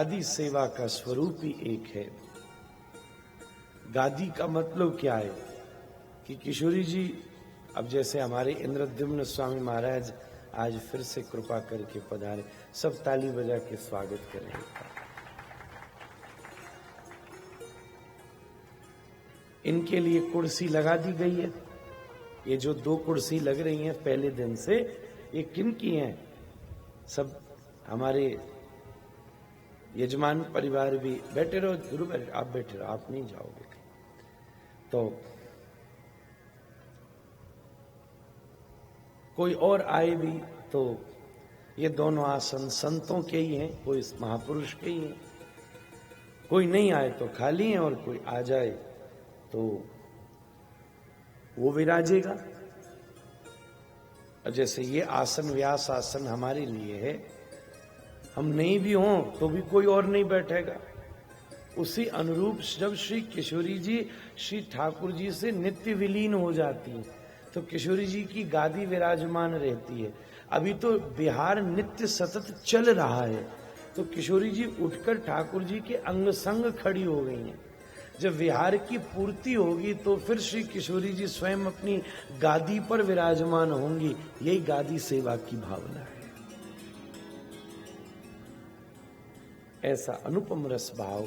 गादी सेवा का स्वरूप ही एक है। गादी का मतलब क्या है कि किशोरी जी, अब जैसे हमारे इंद्रद्युम्न स्वामी महाराज आज फिर से कृपा करके पधारे, सब ताली बजा के स्वागत करें। इनके लिए कुर्सी लगा दी गई है। ये जो 2 कुर्सी लग रही हैं पहले दिन से, ये किन की हैं? सब हमारे यजमान परिवार भी बैठे रहो, गुरु बैठे, आप बैठे रहो, आप नहीं जाओगे। तो कोई और आए भी तो ये दोनों आसन संतों के ही हैं, कोई इस महापुरुष के ही हैं। कोई नहीं आए तो खाली हैं, और कोई आ जाए तो वो विराजेगा। जैसे ये आसन व्यास आसन हमारे लिए है, हम नहीं भी हों तो भी कोई और नहीं बैठेगा। उसी अनुरूप जब श्री किशोरी जी श्री ठाकुर जी से नित्य विलीन हो जाती है तो किशोरी जी की गादी विराजमान रहती है। अभी तो बिहार नित्य सतत चल रहा है, तो किशोरी जी उठकर ठाकुर जी के अंग संग खड़ी हो गई हैं। जब विहार की पूर्ति होगी तो फिर श्री किशोरी जी स्वयं अपनी गादी पर विराजमान होंगी। यही गादी सेवा की भावना है। ऐसा अनुपम रस भाव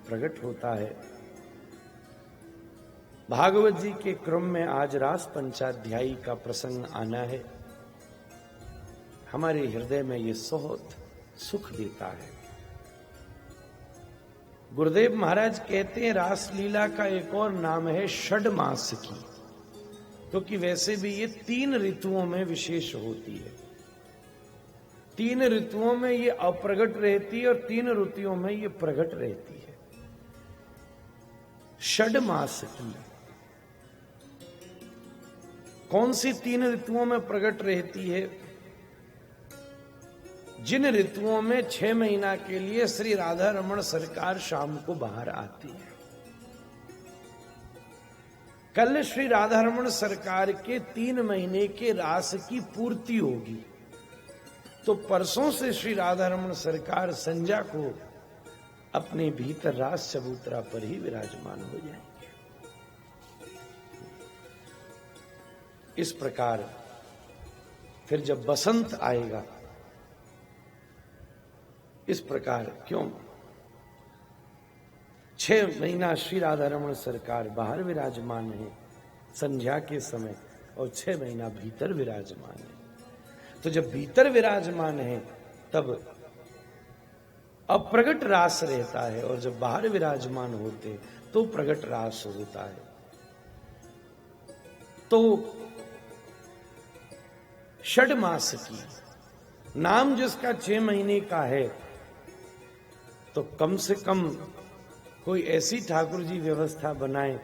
प्रकट होता है। भागवत जी के क्रम में आज रास पंचाध्यायी का प्रसंग आना है। हमारे हृदय में ये बहुत सुख देता है। गुरुदेव महाराज कहते हैं रास लीला का एक और नाम है षड्मास की, क्योंकि वैसे भी ये 3 ऋतुओं में विशेष होती है। 3 ऋतुओं में ये अप्रगट रहती है और 3 ऋतुओं में ये प्रगट रहती है। षड्मास की कौन सी 3 ऋतुओं में प्रकट रहती है? जिन ऋतुओं में 6 महीना के लिए श्री राधा रमण सरकार शाम को बाहर आती है। कल श्री राधा रमण सरकार के 3 महीने के रास की पूर्ति होगी, तो परसों से श्री राधा रमण सरकार संध्या को अपने भीतर रास चबूतरा पर ही विराजमान हो जाएंगे। इस प्रकार फिर जब बसंत आएगा, इस प्रकार क्यों 6 महीना श्री राधा रमण सरकार बाहर विराजमान है संध्या के समय, और 6 महीना भीतर विराजमान है। तो जब भीतर विराजमान है तब अप्रगट रास रहता है, और जब बाहर विराजमान होते तो प्रगट रास होता है। तो षड्मास की नाम जिसका 6 महीने का है, तो कम से कम कोई ऐसी ठाकुर जी व्यवस्था बनाए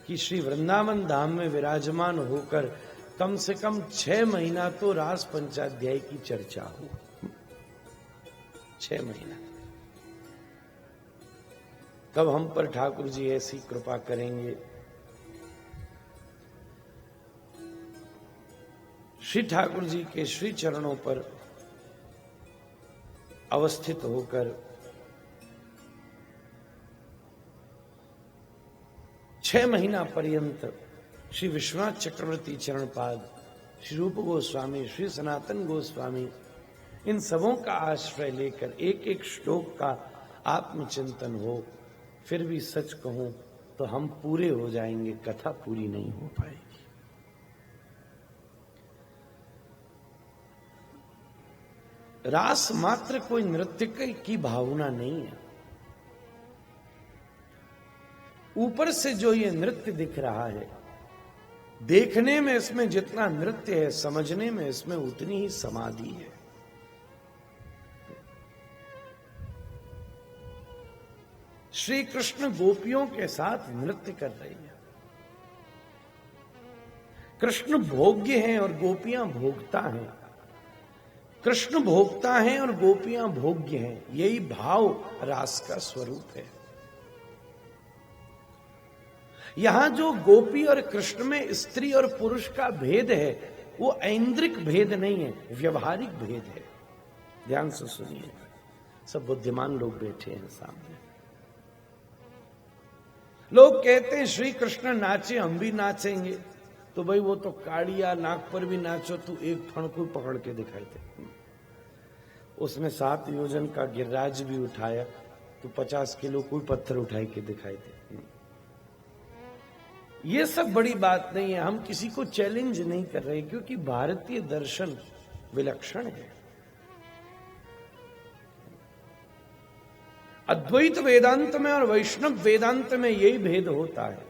कि श्री वृंदावन धाम में विराजमान होकर कम से कम 6 महीना तो रास पंचाध्याय की चर्चा हो। 6 महीना कब हम पर ठाकुर जी ऐसी कृपा करेंगे? श्री ठाकुर जी के श्री चरणों पर अवस्थित होकर 6 महीना पर्यंत श्री विश्वनाथ चक्रवर्ती चरणपाद, श्री रूप गोस्वामी, श्री सनातन गोस्वामी, इन सबों का आश्रय लेकर एक एक श्लोक का आत्मचिंतन हो। फिर भी सच कहूं तो हम पूरे हो जाएंगे, कथा पूरी नहीं हो पाएगी। रास मात्र कोई नृत्य की भावना नहीं है। ऊपर से जो ये नृत्य दिख रहा है, देखने में इसमें जितना नृत्य है, समझने में इसमें उतनी ही समाधि है। श्री कृष्ण गोपियों के साथ नृत्य कर रही है। कृष्ण भोग्य हैं और गोपियां भोगता हैं। कृष्ण भोगता है और गोपियां भोग्य हैं। यही भाव रास का स्वरूप है। यहां जो गोपी और कृष्ण में स्त्री और पुरुष का भेद है वो ऐन्द्रिक भेद नहीं है, व्यवहारिक भेद है। ध्यान से सुनिए। सब बुद्धिमान लोग बैठे हैं सामने। लोग कहते हैं श्री कृष्ण नाचे, हम भी नाचेंगे। तो भाई वो तो काड़िया नाक पर भी नाचो, तू एक फणकू पकड़ के दिखाई दे। उसने 7 योजन का गिरिराज भी उठाया, तो 50 किलो कोई पत्थर उठाई के दिखाई दे। ये सब बड़ी बात नहीं है, हम किसी को चैलेंज नहीं कर रहे, क्योंकि भारतीय दर्शन विलक्षण है। अद्वैत वेदांत में और वैष्णव वेदांत में यही भेद होता है।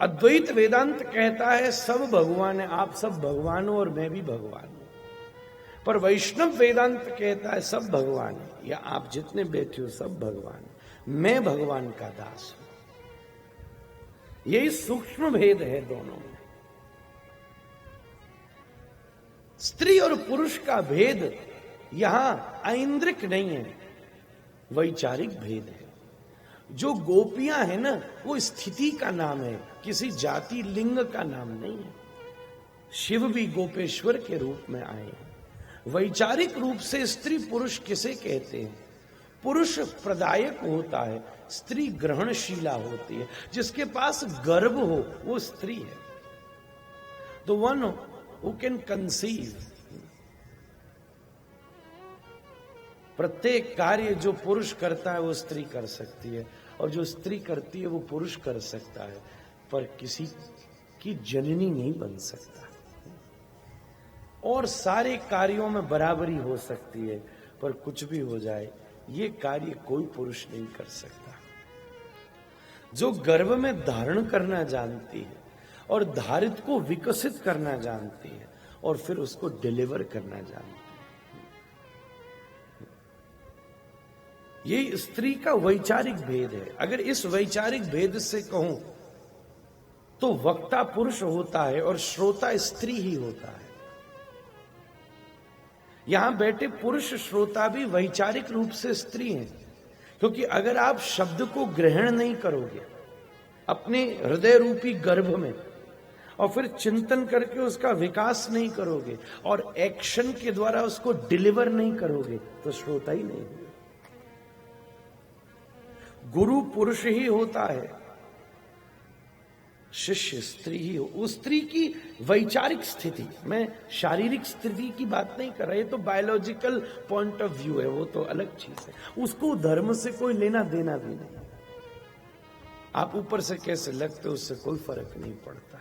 अद्वैत वेदांत कहता है सब भगवान है, आप सब भगवान हो और मैं भी भगवान हूं। पर वैष्णव वेदांत कहता है सब भगवान है, या आप जितने बैठे हो सब भगवान है, मैं भगवान का दास हूं। यही सूक्ष्म भेद है दोनों में। स्त्री और पुरुष का भेद यहां ऐन्द्रिक नहीं है, वैचारिक भेद है। जो गोपियां है ना, वो स्थिति का नाम है, किसी जाति लिंग का नाम नहीं है। शिव भी गोपेश्वर के रूप में आए हैं। वैचारिक रूप से स्त्री पुरुष किसे कहते हैं? पुरुष प्रदायक होता है, स्त्री ग्रहणशीला होती है। जिसके पास गर्भ हो वो स्त्री है। The one who can conceive. प्रत्येक कार्य जो पुरुष करता है वो स्त्री कर सकती है, और जो स्त्री करती है वो पुरुष कर सकता है, पर किसी की जननी नहीं बन सकता। और सारे कार्यों में बराबरी हो सकती है, पर कुछ भी हो जाए ये कार्य कोई पुरुष नहीं कर सकता। जो गर्भ में धारण करना जानती है और धारित को विकसित करना जानती है और फिर उसको डिलीवर करना जानती है, यही स्त्री का वैचारिक भेद है। अगर इस वैचारिक भेद से कहूं तो वक्ता पुरुष होता है और श्रोता स्त्री ही होता है। यहां बैठे पुरुष श्रोता भी वैचारिक रूप से स्त्री हैं, क्योंकि अगर आप शब्द को ग्रहण नहीं करोगे अपने हृदय रूपी गर्भ में, और फिर चिंतन करके उसका विकास नहीं करोगे और एक्शन के द्वारा उसको डिलीवर नहीं करोगे, तो श्रोता ही नहीं होगा। गुरु पुरुष ही होता है, शिष्य स्त्री ही हो। उस स्त्री की वैचारिक स्थिति, मैं शारीरिक स्थिति की बात नहीं कर रहा, ये तो बायोलॉजिकल पॉइंट ऑफ व्यू है, वो तो अलग चीज है। उसको धर्म से कोई लेना देना भी नहीं। आप ऊपर से कैसे लगते हो उससे कोई फर्क नहीं पड़ता।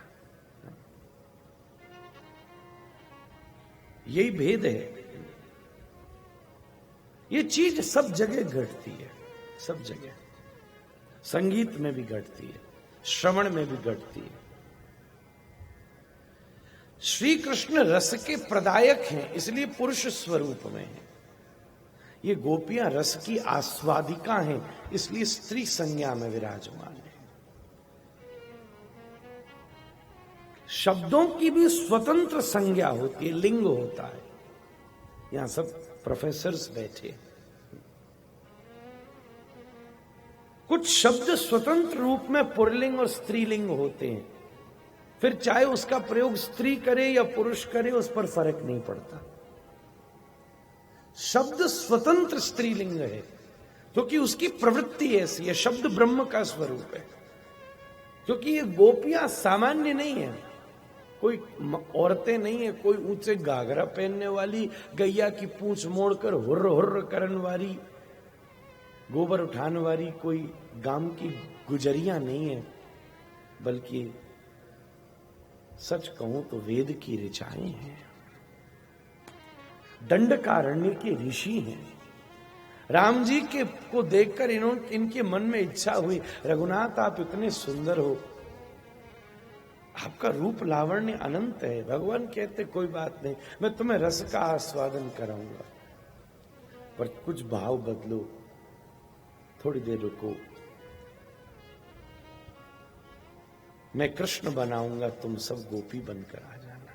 यही भेद है। ये चीज सब जगह घटती है, सब जगह। संगीत में भी घटती है, श्रवण में भी घटती है। श्री कृष्ण रस के प्रदायक हैं, इसलिए पुरुष स्वरूप में है। ये गोपियां रस की आस्वादिका हैं, इसलिए स्त्री संज्ञा में विराजमान है। शब्दों की भी स्वतंत्र संज्ञा होती है, लिंग होता है। यहां सब प्रोफेसर्स बैठे। कुछ शब्द स्वतंत्र रूप में पुल्लिंग और स्त्रीलिंग होते हैं, फिर चाहे उसका प्रयोग स्त्री करे या पुरुष करे उस पर फर्क नहीं पड़ता। शब्द स्वतंत्र स्त्रीलिंग है क्योंकि उसकी प्रवृत्ति ऐसी है। शब्द ब्रह्म का स्वरूप है, क्योंकि ये गोपियां सामान्य नहीं है, कोई औरतें नहीं है, कोई ऊंचे घाघरा पहनने वाली, गैया की पूंछ मोड़कर हुर्र हुर्र करन वाली, गोबर उठाने वाली कोई गांव की गुजरिया नहीं है, बल्कि सच कहूं तो वेद की ऋचाएं हैं, दंडकारण्य के ऋषि हैं। राम जी के को देखकर इनके मन में इच्छा हुई, रघुनाथ आप इतने सुंदर हो, आपका रूप लावण्य अनंत है। भगवान कहते कोई बात नहीं, मैं तुम्हें रस का आस्वादन कराऊंगा, पर कुछ भाव बदलो, थोड़ी देर रुको, मैं कृष्ण बनाऊंगा, तुम सब गोपी बनकर आ जाना।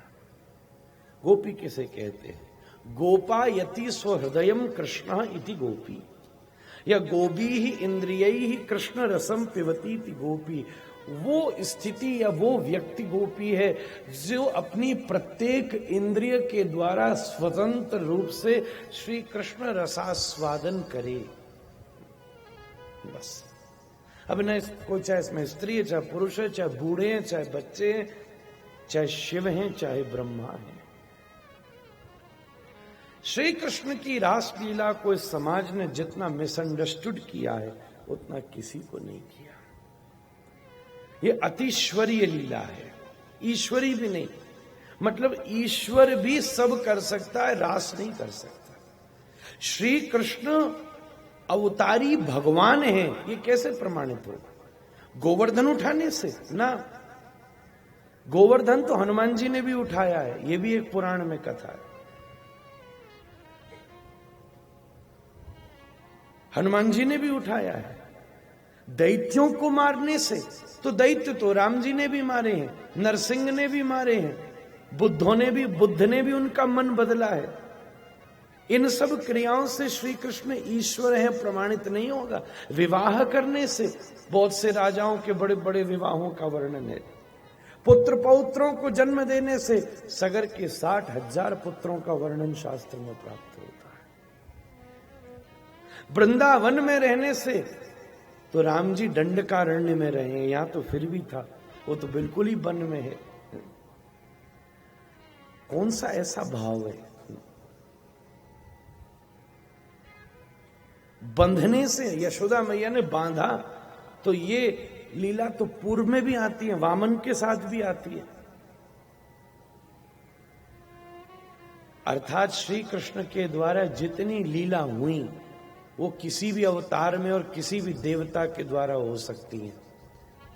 गोपी किसे कहते हैं? गोपायति स्वहृदयम कृष्ण इति गोपी, या गोपी ही इंद्रिय ही कृष्ण रसम पिबती इति गोपी। वो स्थिति या वो व्यक्ति गोपी है जो अपनी प्रत्येक इंद्रिय के द्वारा स्वतंत्र रूप से श्री कृष्ण रसास्वादन करे। बस अब न कोई, चाहे इसमें स्त्री है, चाहे पुरुष है, चाहे बूढ़े हैं, चाहे बच्चे हैं, चाहे शिव हैं, चाहे ब्रह्मा हैं, श्री कृष्ण की रासलीला को इस समाज ने जितना मिसअंडरस्टूड किया है उतना किसी को नहीं किया। ये अतिश्वरीय लीला है, ईश्वरी भी नहीं। मतलब ईश्वर भी सब कर सकता है, रास नहीं कर सकता। श्री कृष्ण अवतारी भगवान है, ये कैसे प्रमाणित होगा? गोवर्धन उठाने से ना। गोवर्धन तो हनुमान जी ने भी उठाया है, ये भी एक पुराण में कथा है। हनुमान जी ने भी उठाया है। दैत्यों को मारने से, तो दैत्य तो राम जी ने भी मारे हैं, नरसिंह ने भी मारे हैं, बुद्ध ने भी उनका मन बदला है। इन सब क्रियाओं से श्री कृष्ण ईश्वर है प्रमाणित नहीं होगा। विवाह करने से, बहुत से राजाओं के बड़े बड़े विवाहों का वर्णन है। पुत्र पौत्रों को जन्म देने से सगर के 60,000 पुत्रों का वर्णन शास्त्र में प्राप्त होता है। वृंदावन में रहने से, तो राम जी दंडकारण्य में रहे, यहां तो फिर भी था, वो तो बिल्कुल ही वन में है। कौन सा ऐसा भाव है? बंधने से, यशोदा मैया ने बांधा, तो ये लीला तो पूर्व में भी आती है, वामन के साथ भी आती है। अर्थात श्री कृष्ण के द्वारा जितनी लीला हुई वो किसी भी अवतार में और किसी भी देवता के द्वारा हो सकती हैं,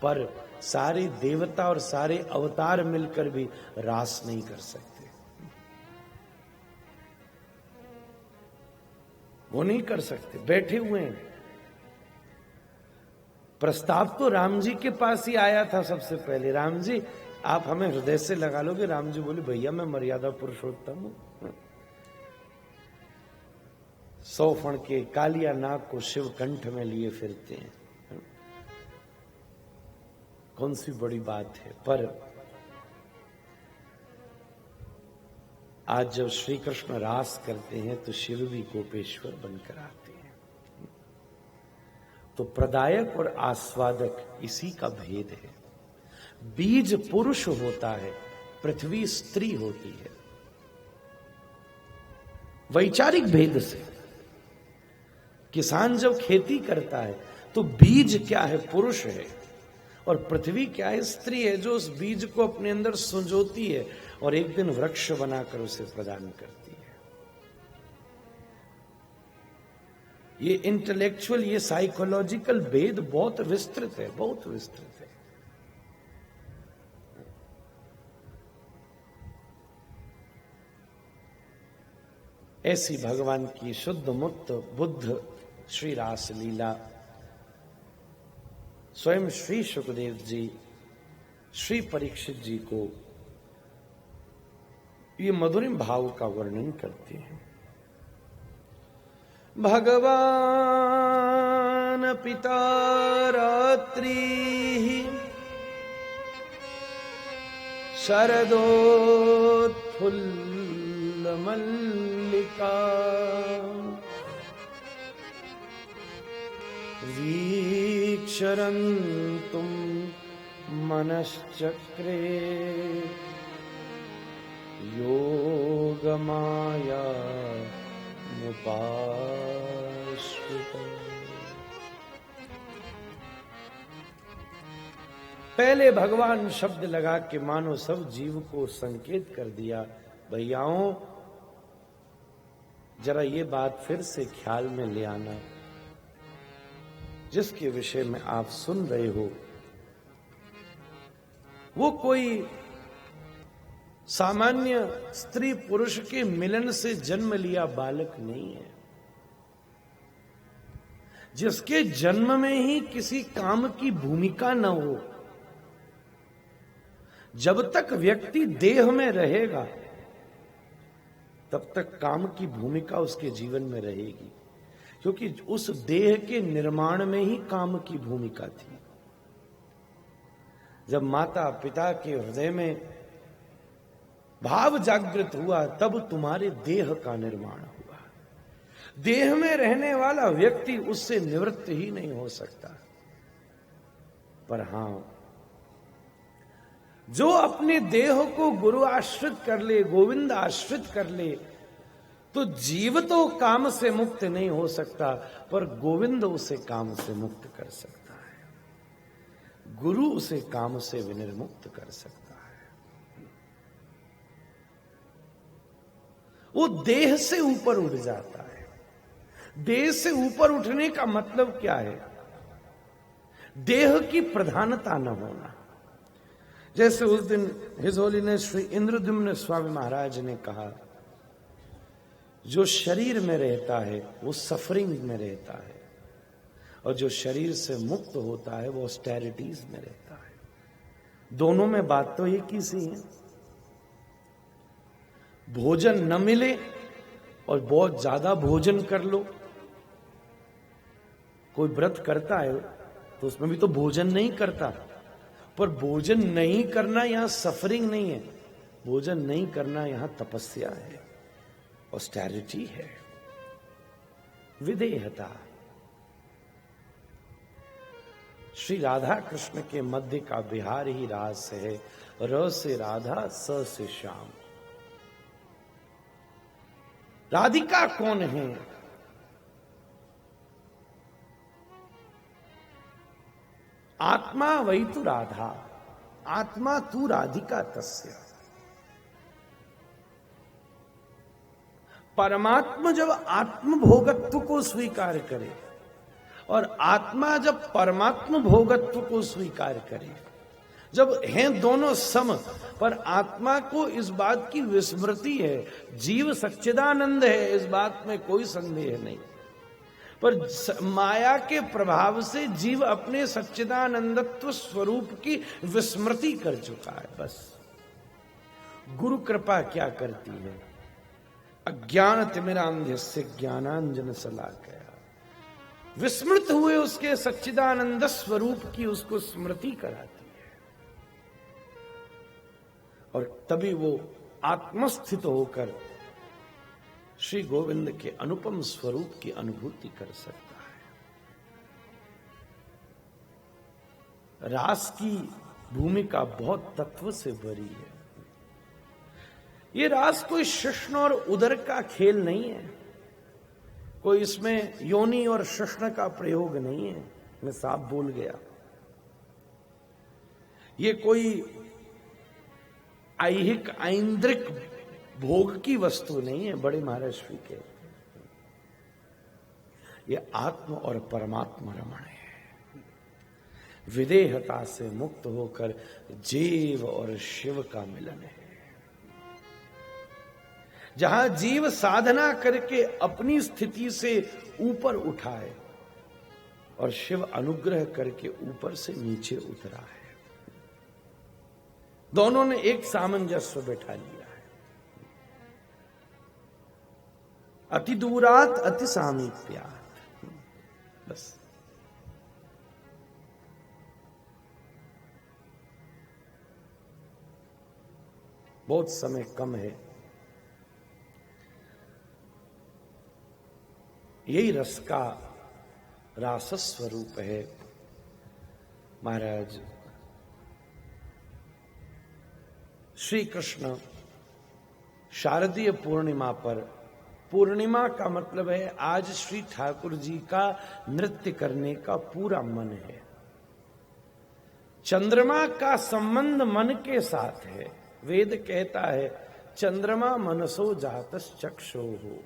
पर सारे देवता और सारे अवतार मिलकर भी रास नहीं कर सकते। वो नहीं कर सकते, बैठे हुए हैं। प्रस्ताव तो राम जी के पास ही आया था सबसे पहले, राम जी आप हमें हृदय से लगा लोगे? राम जी बोले, भैया मैं मर्यादा पुरुषोत्तम हूं। 100 फण के कालिया नाग को शिव कंठ में लिए फिरते हैं, कौन सी बड़ी बात है। पर आज जब श्री कृष्ण रास करते हैं तो शिव भी गोपेश्वर बनकर आते हैं। तो प्रदायक और आस्वादक इसी का भेद है। बीज पुरुष होता है, पृथ्वी स्त्री होती है। वैचारिक भेद से किसान जब खेती करता है तो बीज क्या है? पुरुष है, और पृथ्वी क्या है? स्त्री है, जो उस बीज को अपने अंदर संजोती है और एक दिन वृक्ष बनाकर उसे प्रदान करती है। ये इंटेलेक्चुअल, ये साइकोलॉजिकल भेद बहुत विस्तृत है, बहुत विस्तृत है। ऐसी भगवान की शुद्ध मुक्त बुद्ध श्री रास लीला स्वयं श्री सुखदेव जी श्री परीक्षित जी को ये मधुरिम भाव का वर्णन करते हैं। भगवान पिता रात्रि शरदोत्फुल्ल मल्लिका वीक्षरन्तुम मनश्चक्रे योगमाया मुपाश्रिता। पहले भगवान शब्द लगा के मानो सब जीव को संकेत कर दिया, भैयाओं जरा ये बात फिर से ख्याल में ले आना, जिसके विषय में आप सुन रहे हो वो कोई सामान्य स्त्री पुरुष के मिलन से जन्म लिया बालक नहीं है, जिसके जन्म में ही किसी काम की भूमिका न हो। जब तक व्यक्ति देह में रहेगा तब तक काम की भूमिका उसके जीवन में रहेगी, क्योंकि उस देह के निर्माण में ही काम की भूमिका थी। जब माता पिता के हृदय में भाव जागृत हुआ तब तुम्हारे देह का निर्माण हुआ। देह में रहने वाला व्यक्ति उससे निवृत्त ही नहीं हो सकता। पर हां, जो अपने देह को गुरु आश्रित कर ले, गोविंद आश्रित कर ले, तो जीव तो काम से मुक्त नहीं हो सकता, पर गोविंद उसे काम से मुक्त कर सकता है। गुरु उसे काम से विनिर्मुक्त कर सकता है। वो देह से ऊपर उठ जाता है। देह से ऊपर उठने का मतलब क्या है? देह की प्रधानता न होना। जैसे उस दिन हिज होलीनेस श्री इंद्रद्युम्न स्वामी महाराज ने कहा, जो शरीर में रहता है वो सफरिंग में रहता है, और जो शरीर से मुक्त होता है वो ऑस्टेरिटीज में रहता है। दोनों में बात तो एक ही सी है। भोजन न मिले और बहुत ज्यादा भोजन कर लो। कोई व्रत करता है तो उसमें भी तो भोजन नहीं करता, पर भोजन नहीं करना यहां सफरिंग नहीं है। भोजन नहीं करना यहां तपस्या है, ऑस्टेरिटी है, विदेहता। श्री राधा कृष्ण के मध्य का बिहार ही रास है। र से राधा, स से श्याम। राधिका कौन है? आत्मा वही तू राधा, आत्मा तू राधिका तस्य। परमात्मा जब आत्म भोगत्व को स्वीकार करे और आत्मा जब परमात्म भोगत्व को स्वीकार करे, जब हैं दोनों सम, पर आत्मा को इस बात की विस्मृति है, जीव सच्चिदानंद है, इस बात में कोई संदेह नहीं, पर माया के प्रभाव से जीव अपने सच्चिदानंदत्व स्वरूप की विस्मृति कर चुका है। बस गुरु कृपा क्या करती है? अज्ञान तिमिरांधस्य ज्ञानांजन शलाकया। विस्मृत हुए उसके सच्चिदानंद स्वरूप की उसको स्मृति कराती है, और तभी वो आत्मस्थित होकर श्री गोविंद के अनुपम स्वरूप की अनुभूति कर सकता है। रास की भूमिका बहुत तत्व से भरी है। ये रास कोई शिश्न और उदर का खेल नहीं है, कोई इसमें योनि और शिश्न का प्रयोग नहीं है। मैं साफ बोल गया। ये कोई ऐहिक ऐन्द्रिक भोग की वस्तु नहीं है। बड़े महाराष्ट्री के ये आत्म और परमात्मा रमण है। विदेहता से मुक्त होकर जीव और शिव का मिलन है, जहां जीव साधना करके अपनी स्थिति से ऊपर उठाए और शिव अनुग्रह करके ऊपर से नीचे उतरा है। दोनों ने एक सामंजस्य बैठा लिया है। अति दूरात अति सामीप्यात। बस बहुत समय कम है। यही रस का रास स्वरूप है। महाराज श्री कृष्ण शारदीय पूर्णिमा पर, पूर्णिमा का मतलब है आज श्री ठाकुर जी का नृत्य करने का पूरा मन है। चंद्रमा का संबंध मन के साथ है। वेद कहता है चंद्रमा मनसो जातस चक्षो हो।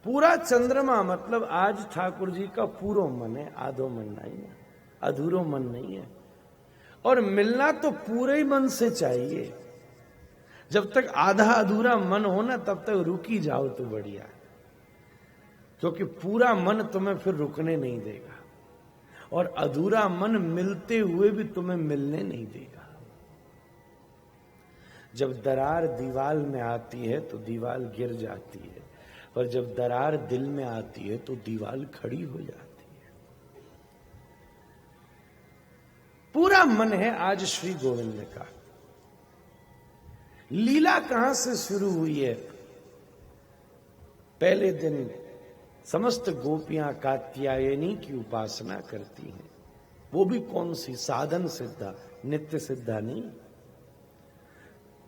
पूरा चंद्रमा मतलब आज ठाकुर जी का पूरा मन है, आधो मन नहीं है, अधूरो मन नहीं है। और मिलना तो पूरे ही मन से चाहिए। जब तक आधा अधूरा मन हो ना तब तक रुकी जाओ तो बढ़िया, क्योंकि पूरा मन तुम्हें फिर रुकने नहीं देगा, और अधूरा मन मिलते हुए भी तुम्हें मिलने नहीं देगा। जब दरार दीवार में आती है तो दीवार गिर जाती है, पर जब दरार दिल में आती है तो दीवार खड़ी हो जाती है। पूरा मन है आज श्री गोविंद का। लीला कहां से शुरू हुई है? पहले दिन समस्त गोपियां कात्यायनी की उपासना करती हैं। वो भी कौन सी? साधन सिद्धा, नित्य सिद्धा नहीं।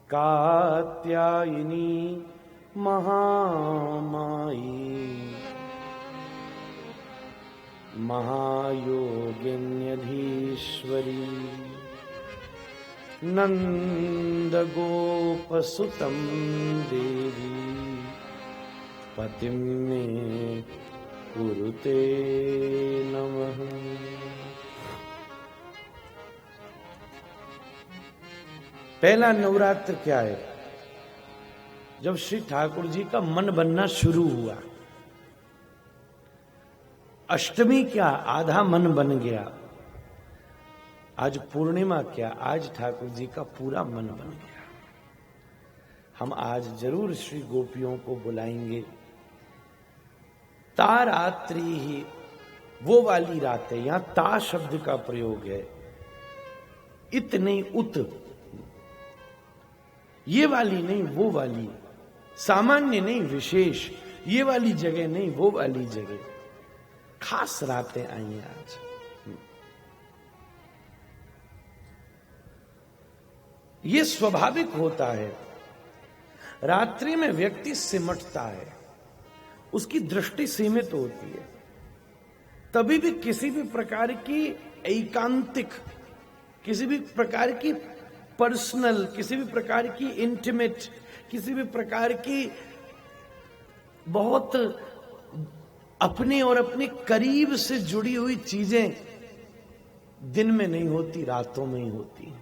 कात्यायनी महामाई महायोगिन्यधीश्वरी नंद गोपसुतं देवी पतिं मे कुरुते नमः। पहला नवरात्र क्या है? जब श्री ठाकुर जी का मन बनना शुरू हुआ। अष्टमी क्या? आधा मन बन गया। आज पूर्णिमा क्या? आज ठाकुर जी का पूरा मन बन गया। हम आज जरूर श्री गोपियों को बुलाएंगे। तारात्रि ही वो वाली रात है, यहां ता शब्द का प्रयोग है। इत नहीं, उत, ये वाली नहीं, वो वाली। सामान्य नहीं, विशेष। ये वाली जगह नहीं, वो वाली जगह। खास रातें आई हैं आज। ये स्वाभाविक होता है। रात्रि में व्यक्ति सिमटता है, उसकी दृष्टि सीमित होती है। तभी भी किसी भी प्रकार की एकांतिक, किसी भी प्रकार की पर्सनल, किसी भी प्रकार की इंटीमेट, किसी भी प्रकार की बहुत अपने और अपने करीब से जुड़ी हुई चीजें दिन में नहीं होती, रातों में ही होती हैं।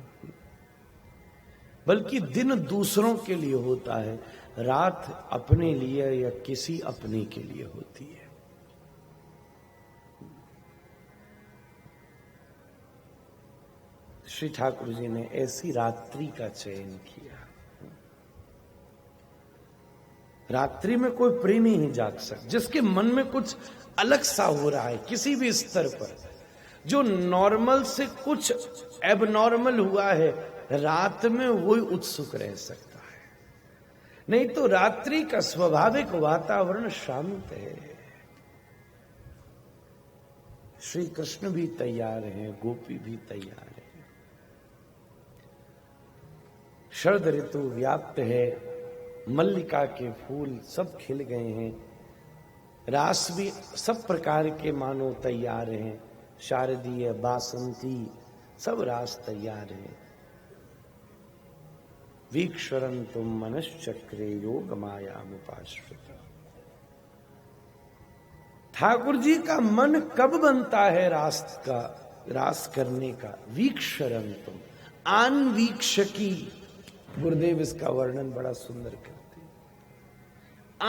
बल्कि दिन दूसरों के लिए होता है, रात अपने लिए या किसी अपने के लिए होती है। श्री ठाकुर जी ने ऐसी रात्रि का चयन किया। रात्रि में कोई प्रेमी नहीं जाग सकता। जिसके मन में कुछ अलग सा हो रहा है किसी भी स्तर पर, जो नॉर्मल से कुछ एबनॉर्मल हुआ है, रात में वही उत्सुक रह सकता है। नहीं तो रात्रि का स्वाभाविक वातावरण शांत है। श्री कृष्ण भी तैयार हैं, गोपी भी तैयार है। शरद ऋतु व्याप्त है, मल्लिका के फूल सब खिल गए हैं। रास भी सब प्रकार के मानो तैयार हैं। शारदीय, बासंती, सब रास तैयार है। वीक्षरं तुम मनश्चक्रे योग माया मुपाश्रित। ठाकुर जी का मन कब बनता है रास करने का? वीक्षरं तुम, आनवीक्षकी। गुरुदेव इसका वर्णन बड़ा सुंदर करते हैं।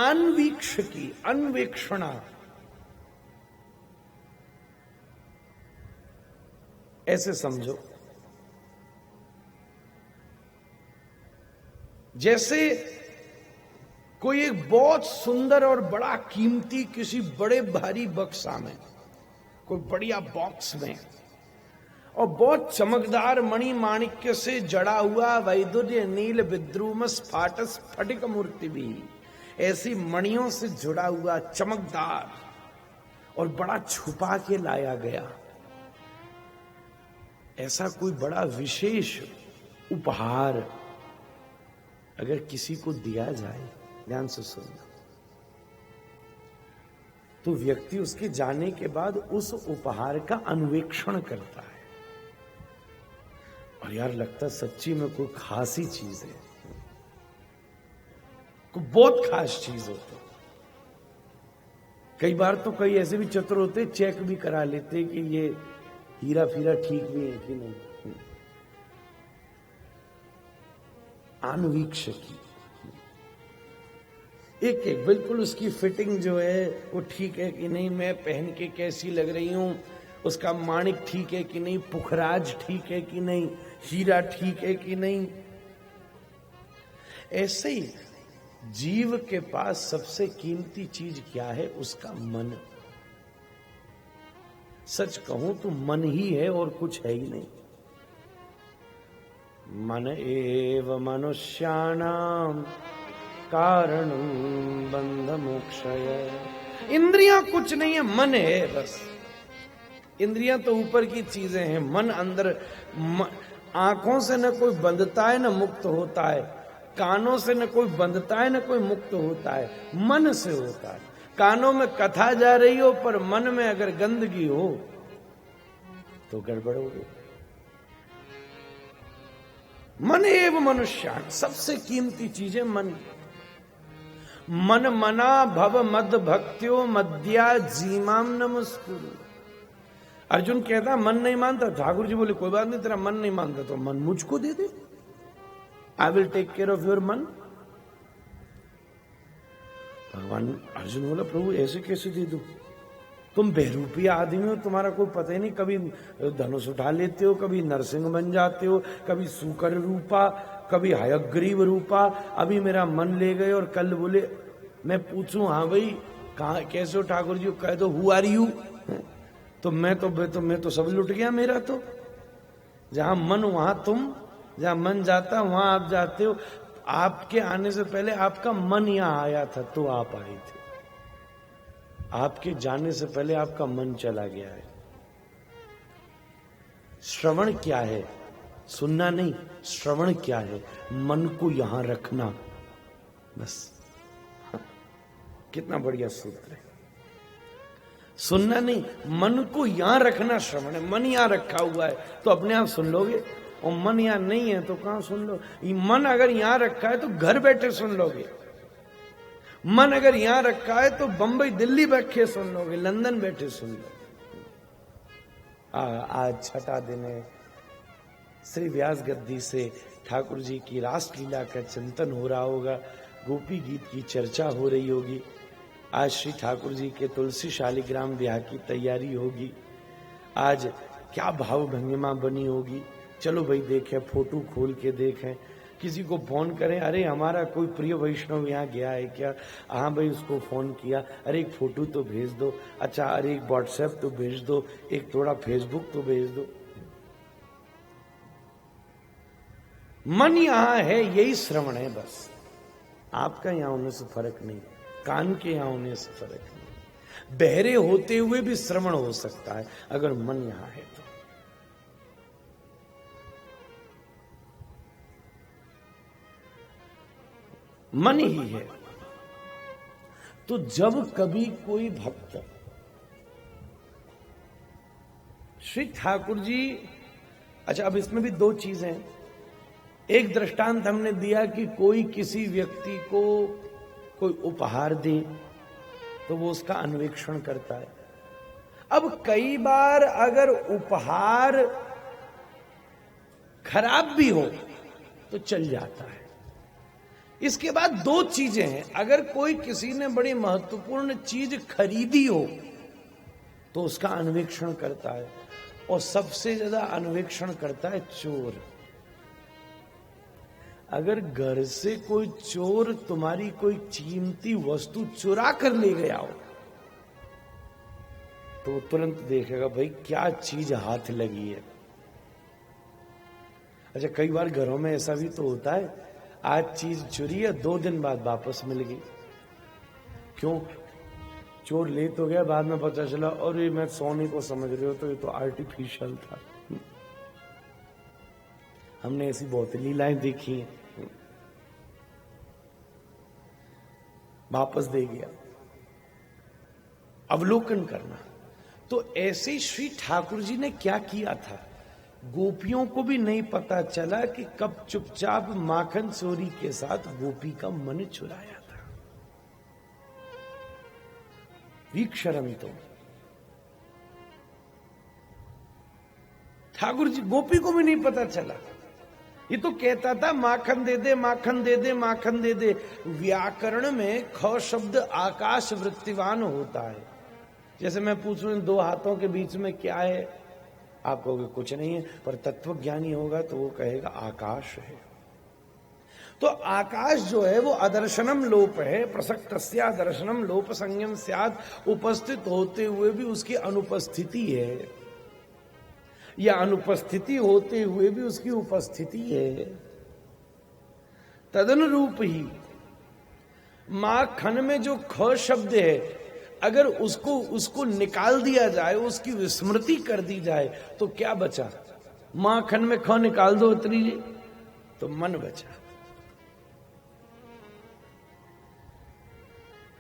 आनवीक्षकी, अन्वेक्षणा। ऐसे समझो जैसे कोई एक बहुत सुंदर और बड़ा कीमती किसी बड़े भारी बक्सा में, कोई बढ़िया बॉक्स में, और बहुत चमकदार मणि माणिक्य से जड़ा हुआ वैदुर्य नील विद्रुम स्फाट स्फटिक मूर्ति भी, ऐसी मणियों से जुड़ा हुआ चमकदार और बड़ा छुपा के लाया गया, ऐसा कोई बड़ा विशेष उपहार अगर किसी को दिया जाए, ध्यान से सुनना, तो व्यक्ति उसके जाने के बाद उस उपहार का अन्वेषण करता है। और यार लगता सच्ची में कोई खास ही चीज है, कोई बहुत खास चीज होती। कई बार तो कई ऐसे भी चतुर होते, चेक भी करा लेते कि ये हीरा फीरा ठीक भी है कि नहीं। अन्वीक्षकी, एक एक बिल्कुल उसकी फिटिंग जो है वो ठीक है कि नहीं, मैं पहन के कैसी लग रही हूं, उसका माणिक ठीक है कि नहीं, पुखराज ठीक है कि नहीं, हीरा ठीक है कि नहीं। ऐसे ही जीव के पास सबसे कीमती चीज क्या है? उसका मन। सच कहूं तो मन ही है और कुछ है ही नहीं। मन एव मनुष्याणाम कारणं बंध मोक्षय। इंद्रियां कुछ नहीं है, मन है बस। इंद्रियां तो ऊपर की चीजें हैं, मन अंदर। आंखों से न कोई बंधता है न मुक्त होता है, कानों से न कोई बंधता है न कोई मुक्त होता है, मन से होता है। कानों में कथा जा रही हो पर मन में अगर गंदगी हो तो गड़बड़ होगी। मन एव मनुष्याण, सबसे कीमती चीजें मन। मन मना भव मद भक्त्यो मद्या जीमाम नमस्कुरु। अर्जुन कहता मन नहीं मानता, ठाकुर जी बोले कोई बात नहीं, तेरा मन नहीं मानता तो मन मुझको दे दे, I will take care of your मन। भगवान अर्जुन बोला प्रभु ऐसे कैसे दे दूं, तुम बेरूपी आदमी हो, तुम्हारा कोई पता ही नहीं, कभी धनुष उठा लेते हो, कभी नरसिंह बन जाते हो, कभी सूकर रूपा, कभी हयग्रीव रूपा, अभी मेरा मन ले गए और कल बोले मैं पूछूं हाँ भाई कहाँ कैसे हो ठाकुर जी, कह दो हु आर यू, तो मैं तो सब लुट गया मेरा। तो जहां मन वहां तुम, जहां मन जाता वहां आप जाते हो। आपके आने से पहले आपका मन यहां आया था तो आप आए थे, आपके जाने से पहले आपका मन चला गया है। श्रवण क्या है? सुनना नहीं, श्रवण क्या है? मन को यहां रखना, बस। कितना बढ़िया सूत्र है। सुनना नहीं, मन को यहां रखना श्रवण है। मन यहां रखा हुआ है तो अपने आप सुन लोगे, और मन यहां नहीं है तो कहां सुन लो। मन अगर यहां रखा है तो घर बैठे सुन लोगे, मन अगर यहां रखा है तो बंबई दिल्ली बैठे सुन लोगे, लंदन बैठे सुन लोगे। आज छठा दिन है, श्री व्यास गद्दी से ठाकुर जी की रासलीला का चिंतन हो रहा होगा, गोपी गीत की चर्चा हो रही होगी। आज श्री ठाकुर जी के तुलसी शालिग्राम ब्याह की तैयारी होगी। आज क्या भाव भंगिमा बनी होगी। चलो भाई देखें, फोटो खोल के देखें, किसी को फोन करें, अरे हमारा कोई प्रिय वैष्णव यहाँ गया है क्या, हाँ भाई उसको फोन किया, अरे एक फोटो तो भेज दो, अच्छा अरे एक व्हाट्सएप तो भेज दो, एक थोड़ा फेसबुक तो भेज दो। मन यहां है, यही श्रवण है बस। आपका यहां होने से फर्क नहीं, कान के यहां होने से फर्क नहीं। बहरे होते हुए भी श्रवण हो सकता है अगर मन यहां है तो। मन ही है तो जब कभी कोई भक्त श्री ठाकुर जी, अच्छा अब इसमें भी दो चीजें हैं। एक दृष्टांत हमने दिया कि कोई किसी व्यक्ति को कोई उपहार दे तो वो उसका अन्वेषण करता है। अब कई बार अगर उपहार खराब भी हो तो चल जाता है। इसके बाद दो चीजें हैं, अगर कोई किसी ने बड़ी महत्वपूर्ण चीज खरीदी हो तो उसका अन्वेषण करता है, और सबसे ज्यादा अन्वेषण करता है चोर। अगर घर से कोई चोर तुम्हारी कोई कीमती वस्तु चुरा कर ले गया हो तो तुरंत देखेगा भाई क्या चीज हाथ लगी है। अच्छा कई बार घरों में ऐसा भी तो होता है, आज चीज चुरी है, 2 दिन बाद वापस मिल गई। क्यों? चोर ले तो गया, बाद में पता चला और ये मैं सोने को समझ रहे हो तो ये तो आर्टिफिशियल था। हमने ऐसी बहुत लीलाएं देखी हैं। वापस दे गया। अवलोकन करना। तो ऐसे श्री ठाकुर जी ने क्या किया था, गोपियों को भी नहीं पता चला कि कब चुपचाप माखन चोरी के साथ गोपी का मन चुराया था। वीक्षरंतो, ठाकुर जी गोपी को भी नहीं पता चला। ये तो कहता था माखन दे दे, माखन दे दे, माखन दे दे। व्याकरण में ख शब्द आकाश वृत्तिवान होता है। जैसे मैं पूछूं 2 हाथों के बीच में क्या है, आप कहोगे कुछ नहीं है, पर तत्वज्ञानी होगा तो वो कहेगा आकाश है। तो आकाश जो है वो अदर्शनम लोप है, प्रसक्तस्या दर्शनम लोप संयम स्यात्, उपस्थित होते हुए भी उसकी अनुपस्थिति है। या अनुपस्थिति होते हुए भी उसकी उपस्थिति है। तदनुरूप ही माखन में जो ख शब्द है, अगर उसको निकाल दिया जाए, उसकी विस्मृति कर दी जाए, तो क्या बचा? माखन में ख निकाल दो उतरी जी, तो मन बचा।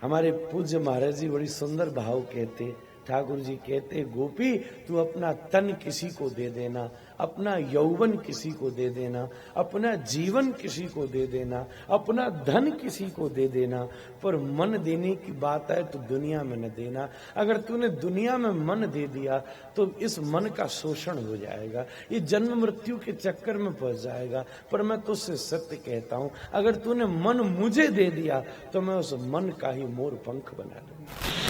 हमारे पूज्य महाराज जी बड़ी सुंदर भाव कहते, ठाकुर जी कहते, गोपी तू अपना तन किसी को दे देना, अपना यौवन किसी को दे देना, अपना जीवन किसी को दे देना, अपना धन किसी को दे देना, पर मन देने की बात है तो दुनिया में न देना। अगर तूने दुनिया में मन दे दिया तो इस मन का शोषण हो जाएगा, ये जन्म मृत्यु के चक्कर में फंस जाएगा। पर मैं तुझसे सत्य कहता हूं, अगर तूने मन मुझे दे दिया तो मैं उस मन का ही मोर पंख बना दूंगा।